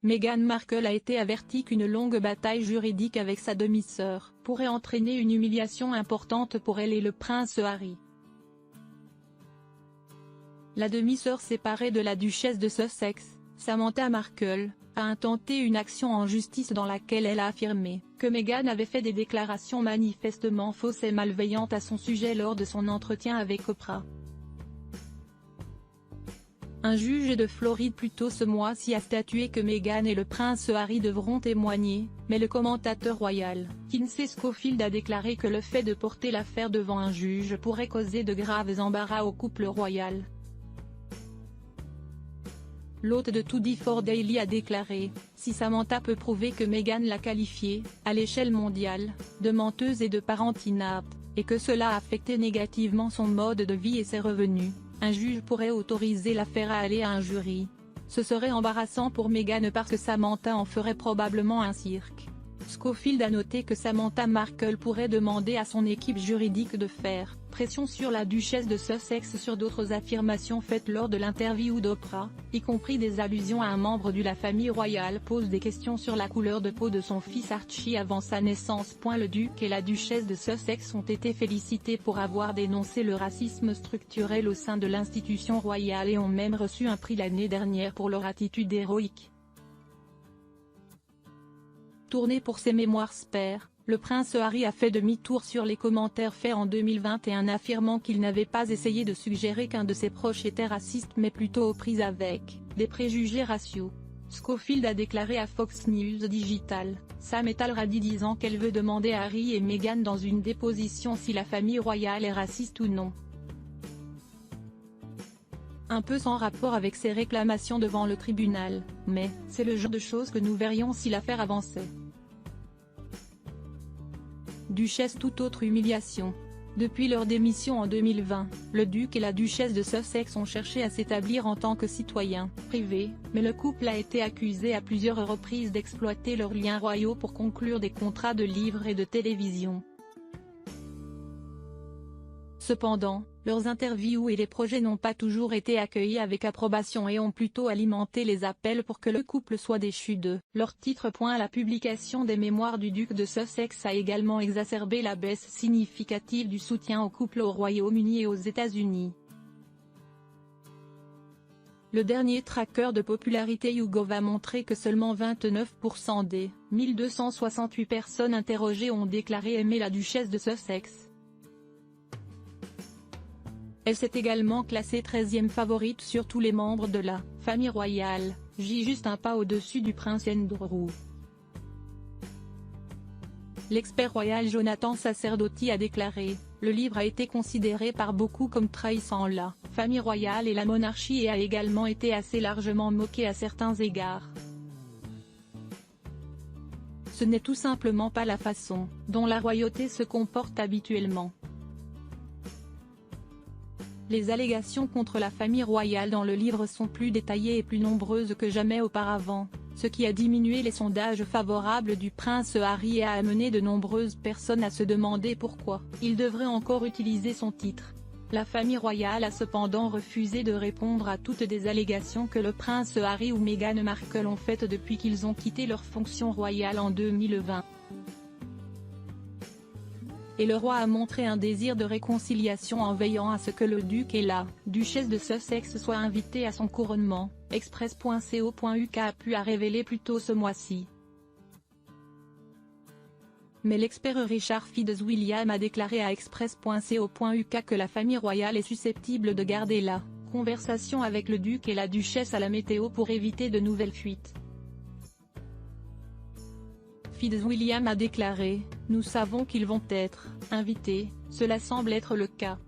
Meghan Markle a été avertie qu'une longue bataille juridique avec sa demi-sœur pourrait entraîner une humiliation importante pour elle et le prince Harry. La demi-sœur séparée de la duchesse de Sussex, Samantha Markle, a intenté une action en justice dans laquelle elle a affirmé que Meghan avait fait des déclarations manifestement fausses et malveillantes à son sujet lors de son entretien avec Oprah. Un juge de Floride plus tôt ce mois-ci a statué que Meghan et le prince Harry devront témoigner, mais le commentateur royal, Kinsey Schofield, a déclaré que le fait de porter l'affaire devant un juge pourrait causer de graves embarras au couple royal. L'hôte de 24 Daily a déclaré « Si Samantha peut prouver que Meghan l'a qualifiée, à l'échelle mondiale, de menteuse et de parente inapte, et que cela a affecté négativement son mode de vie et ses revenus, un juge pourrait autoriser l'affaire à aller à un jury. Ce serait embarrassant pour Meghan parce que Samantha en ferait probablement un cirque. » Schofield a noté que Samantha Markle pourrait demander à son équipe juridique de faire pression sur la duchesse de Sussex sur d'autres affirmations faites lors de l'interview d'Oprah, y compris des allusions à un membre de la famille royale pose des questions sur la couleur de peau de son fils Archie avant sa naissance. Le duc et la duchesse de Sussex ont été félicités pour avoir dénoncé le racisme structurel au sein de l'institution royale et ont même reçu un prix l'année dernière pour leur attitude héroïque. Tourné pour ses mémoires Spare, le prince Harry a fait demi-tour sur les commentaires faits en 2021 affirmant qu'il n'avait pas essayé de suggérer qu'un de ses proches était raciste mais plutôt aux prises avec des préjugés raciaux. Schofield a déclaré à Fox News Digital, Sam est al-Radi disant qu'elle veut demander à Harry et Meghan dans une déposition si la famille royale est raciste ou non. Un peu sans rapport avec ses réclamations devant le tribunal, mais c'est le genre de choses que nous verrions si l'affaire avançait. Duchesse, toute autre humiliation. Depuis leur démission en 2020, le duc et la duchesse de Sussex ont cherché à s'établir en tant que citoyens privés, mais le couple a été accusé à plusieurs reprises d'exploiter leurs liens royaux pour conclure des contrats de livres et de télévision. Cependant, leurs interviews et les projets n'ont pas toujours été accueillis avec approbation et ont plutôt alimenté les appels pour que le couple soit déchu de leur titre. La publication des mémoires du duc de Sussex a également exacerbé la baisse significative du soutien au couple au Royaume-Uni et aux États-Unis. Le dernier tracker de popularité YouGov a montré que seulement 29% des 1268 personnes interrogées ont déclaré aimer la duchesse de Sussex. Elle s'est également classée 13e favorite sur tous les membres de la famille royale, juste un pas au-dessus du prince Andrew. L'expert royal Jonathan Sacerdoti a déclaré « Le livre a été considéré par beaucoup comme trahissant la famille royale et la monarchie et a également été assez largement moqué à certains égards. Ce n'est tout simplement pas la façon dont la royauté se comporte habituellement. » Les allégations contre la famille royale dans le livre sont plus détaillées et plus nombreuses que jamais auparavant, ce qui a diminué les sondages favorables du prince Harry et a amené de nombreuses personnes à se demander pourquoi il devrait encore utiliser son titre. La famille royale a cependant refusé de répondre à toutes des allégations que le prince Harry ou Meghan Markle ont faites depuis qu'ils ont quitté leur fonction royale en 2020. Et le roi a montré un désir de réconciliation en veillant à ce que le duc et la duchesse de Sussex soient invités à son couronnement, Express.co.uk a pu révéler plus tôt ce mois-ci. Mais l'expert Richard Fitzwilliam a déclaré à Express.co.uk que la famille royale est susceptible de garder la conversation avec le duc et la duchesse à la météo pour éviter de nouvelles fuites. Fitzwilliam a déclaré « Nous savons qu'ils vont être invités, cela semble être le cas.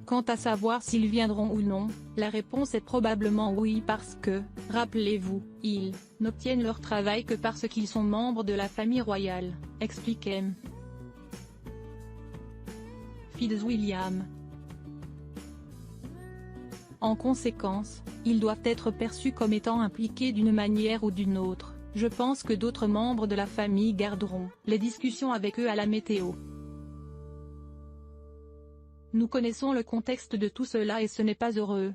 Quant à savoir s'ils viendront ou non, la réponse est probablement oui parce que, rappelez-vous, ils n'obtiennent leur travail que parce qu'ils sont membres de la famille royale », explique M. Fitzwilliam. En conséquence, ils doivent être perçus comme étant impliqués d'une manière ou d'une autre. Je pense que d'autres membres de la famille garderont les discussions avec eux à la météo. Nous connaissons le contexte de tout cela et ce n'est pas heureux.